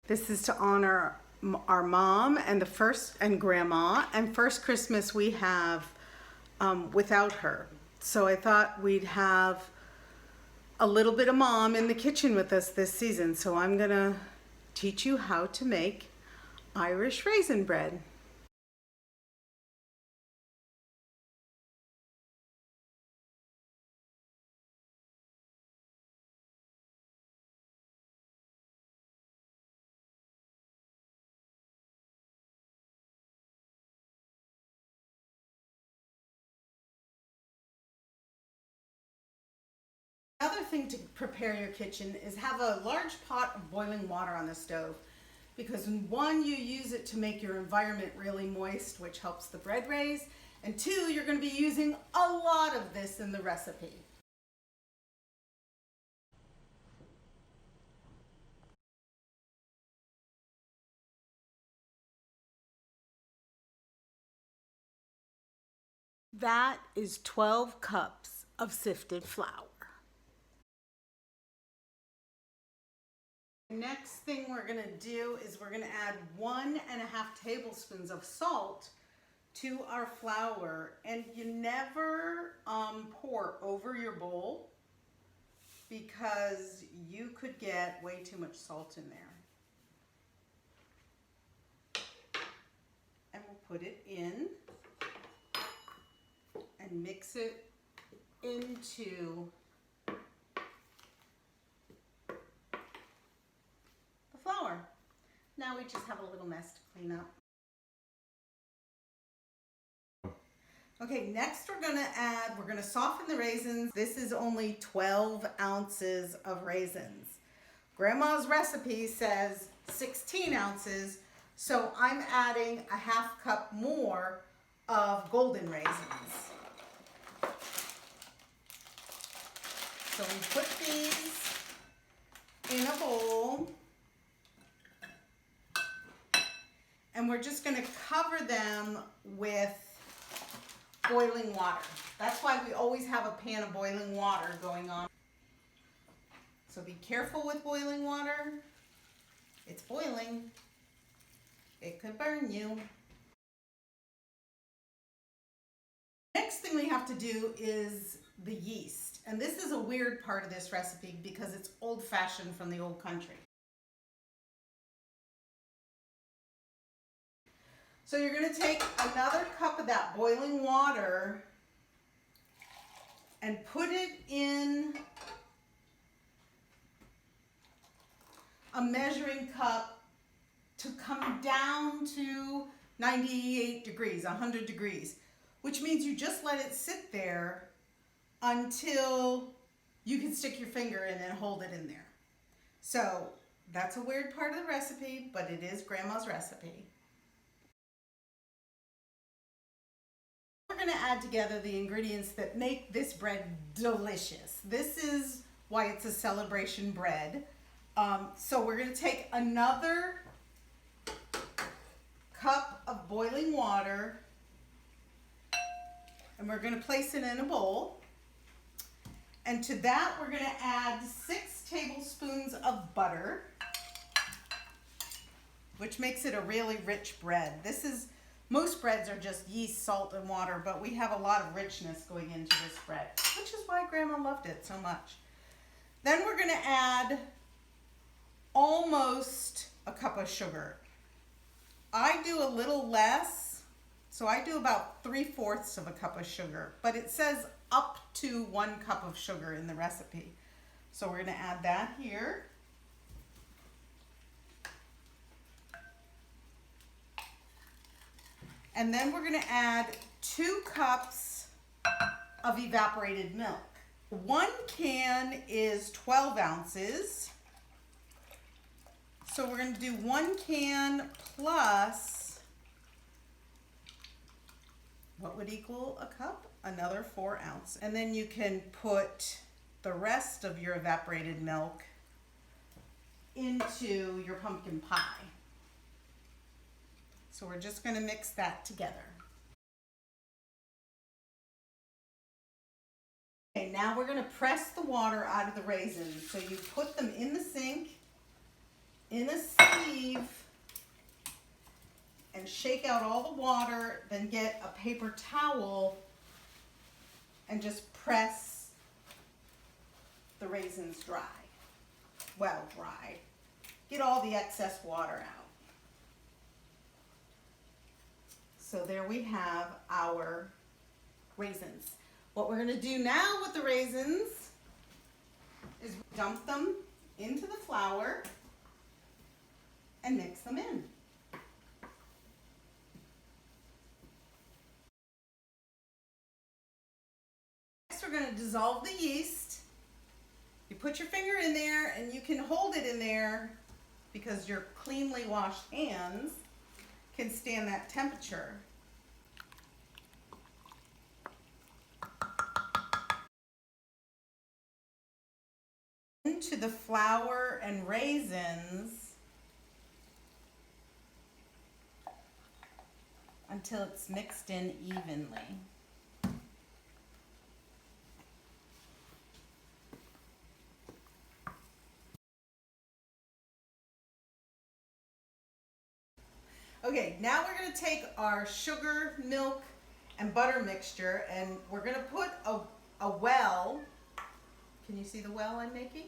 This is to honor our mom and grandma, and first Christmas we have without her. So I thought we'd have a little bit of mom in the kitchen with us this season. So I'm gonna teach you how to make Irish raisin bread. Another thing to prepare your kitchen is have a large pot of boiling water on the stove, because one, you use it to make your environment really moist, which helps the bread raise, and two, you're going to be using a lot of this in the recipe. That is 12 cups of sifted flour. Next thing we're going to do is we're going to add 1.5 tablespoons of salt to our flour, and you never pour over your bowl because you could get way too much salt in there. And we'll put it in and mix it into the flour. Now we just have a little mess to clean up. Okay, next we're gonna soften the raisins. This is only 12 ounces of raisins. Grandma's recipe says 16 ounces, so I'm adding a 1/2 cup more of golden raisins. So we put these in a bowl, and we're just going to cover them with boiling water. That's why we always have a pan of boiling water going on. So be careful with boiling water. It's boiling. It could burn you. Next thing we have to do is the yeast. And this is a weird part of this recipe because it's old-fashioned from the old country. So you're going to take another cup of that boiling water and put it in a measuring cup to come down to 98 degrees, 100 degrees, which means you just let it sit there until you can stick your finger in and hold it in there. So that's a weird part of the recipe, but it is Grandma's recipe. We're going to add together the ingredients that make this bread delicious. This is why it's a celebration bread. So we're going to take another cup of boiling water, and we're going to place it in a bowl. And to that, we're going to add 6 tablespoons of butter, which makes it a really rich bread. Most breads are just yeast, salt, and water, but we have a lot of richness going into this bread, which is why Grandma loved it so much. Then we're going to add almost a cup of sugar. I do a little less, so I do about 3/4 of a cup of sugar, but it says up to 1 cup of sugar in the recipe. So we're going to add that here. And then we're going to add 2 cups of evaporated milk. 1 can is 12 ounces. So we're going to do 1 can plus, what would equal a cup? Another 4 ounces. And then you can put the rest of your evaporated milk into your pumpkin pie. So we're just going to mix that together. Okay, now we're going to press the water out of the raisins. So you put them in the sink in a sieve and shake out all the water, then get a paper towel and just press the raisins dry. Well, dry. Get all the excess water out. So there we have our raisins. What we're gonna do now with the raisins is dump them into the flour and mix them in. Next, we're gonna dissolve the yeast. You put your finger in there and you can hold it in there because your cleanly washed hands can stand that temperature. Into the flour and raisins until it's mixed in evenly. Okay, now we're going to take our sugar, milk, and butter mixture, and we're going to put a well. Can you see the well I'm making?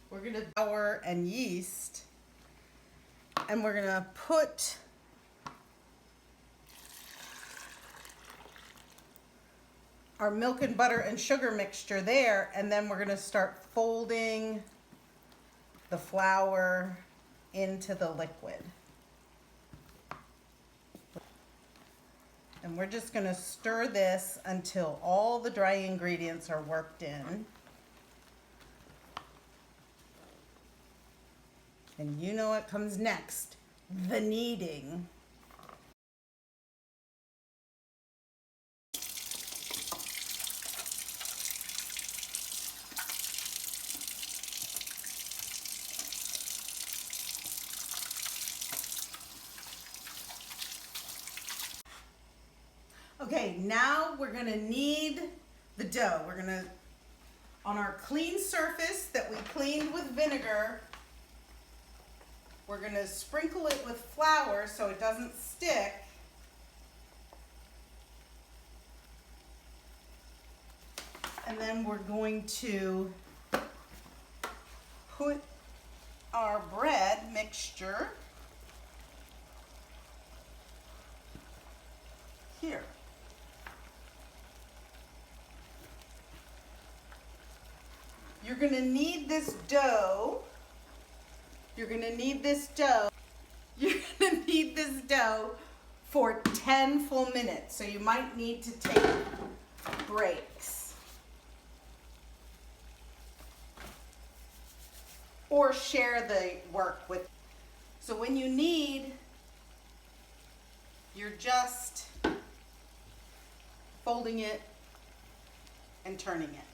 We're going to flour and yeast, and we're going to put our milk and butter and sugar mixture there, and then we're going to start folding the flour into the liquid. And we're just going to stir this until all the dry ingredients are worked in. And you know what comes next, the kneading. Okay, now we're gonna knead the dough. We're gonna, on our clean surface that we cleaned with vinegar, we're gonna sprinkle it with flour so it doesn't stick. And then we're going to put our bread mixture here. You're going to knead this dough. You're going to knead this dough. You're going to knead this dough for 10 full minutes. So you might need to take breaks. Or share the work with. So when you knead, you're just folding it and turning it.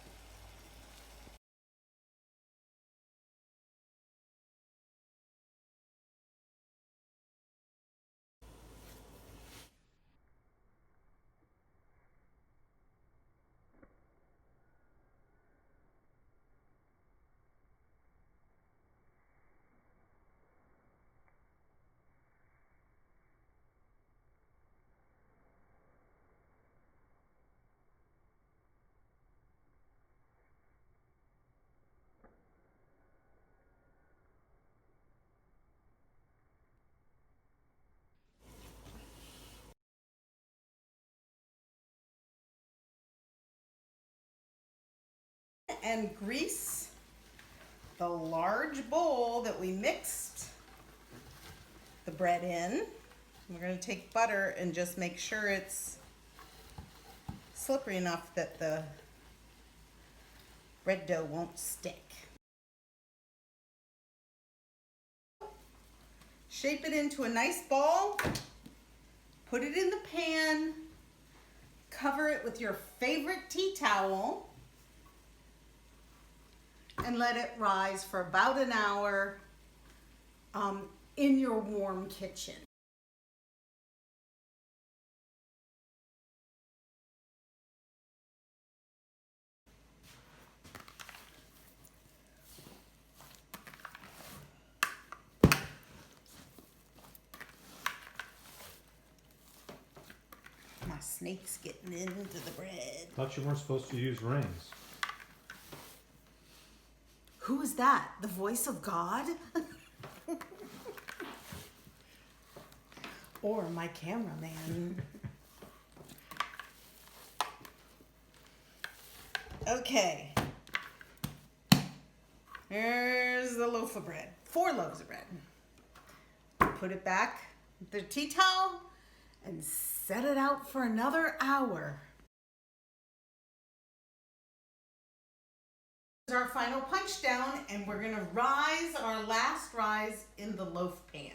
And grease the large bowl that we mixed the bread in. We're going to take butter and just make sure it's slippery enough that the bread dough won't stick. Shape it into a nice ball, put it in the pan, cover it with your favorite tea towel, and let it rise for about an hour in your warm kitchen. snakes getting into the bread. Thought you weren't supposed to use rings. Who is that? The voice of God? Or my cameraman. Okay. Here's the loaf of bread. 4 loaves of bread. Put it back with the tea towel and set it out for another hour. This is our final punch down, and we're gonna rise our last rise in the loaf pans.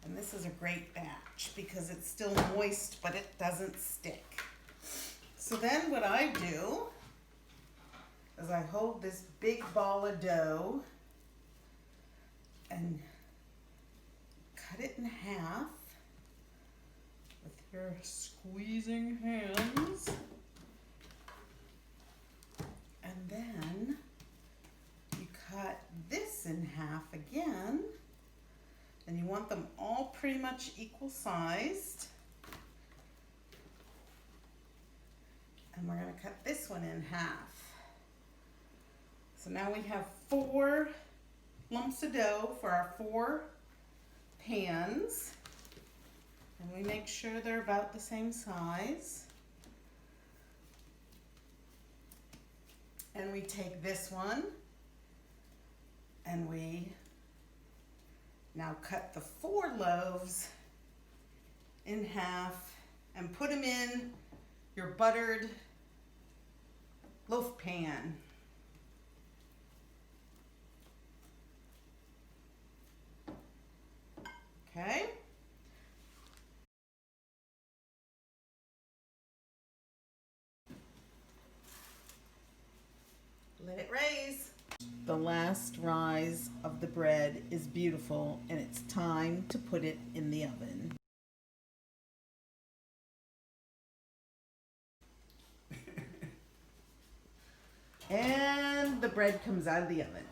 And this is a great batch because it's still moist, but it doesn't stick. So then what I do is I hold this big ball of dough and cut it in half with your squeezing hands. And then you cut this in half again. And you want them all pretty much equal sized. And we're gonna cut this one in half. So now we have 4 lumps of dough for our 4 pans. And we make sure they're about the same size. And we take this one and we now cut the 4 loaves in half and put them in your buttered loaf pan. Okay. Let it raise. The last rise of the bread is beautiful, and it's time to put it in the oven. And the bread comes out of the oven.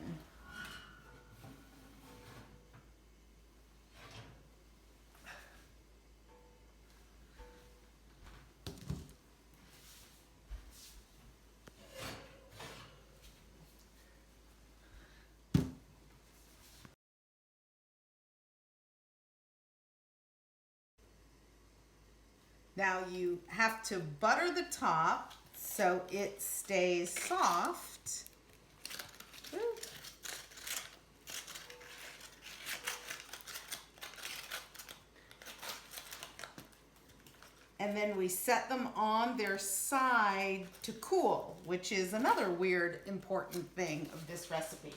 Now you have to butter the top so it stays soft. Woo. And then we set them on their side to cool, which is another weird, important thing of this recipe.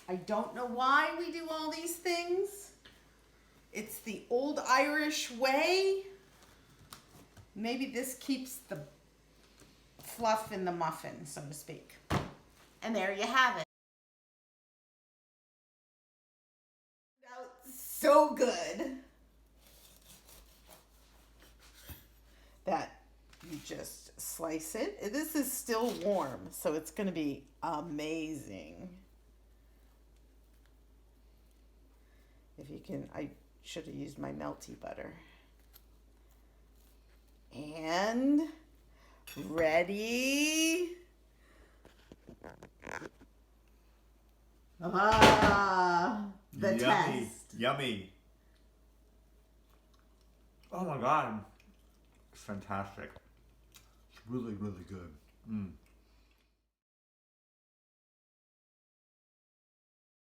I don't know why we do all these things. It's the old Irish way. Maybe this keeps the fluff in the muffin, so to speak. And there you have it. So good that you just slice it. This is still warm, so it's going to be amazing. If you can, I should have used my melty butter. And ready. The Yummy. test. Yummy. Oh my God. It's fantastic. It's really, really good.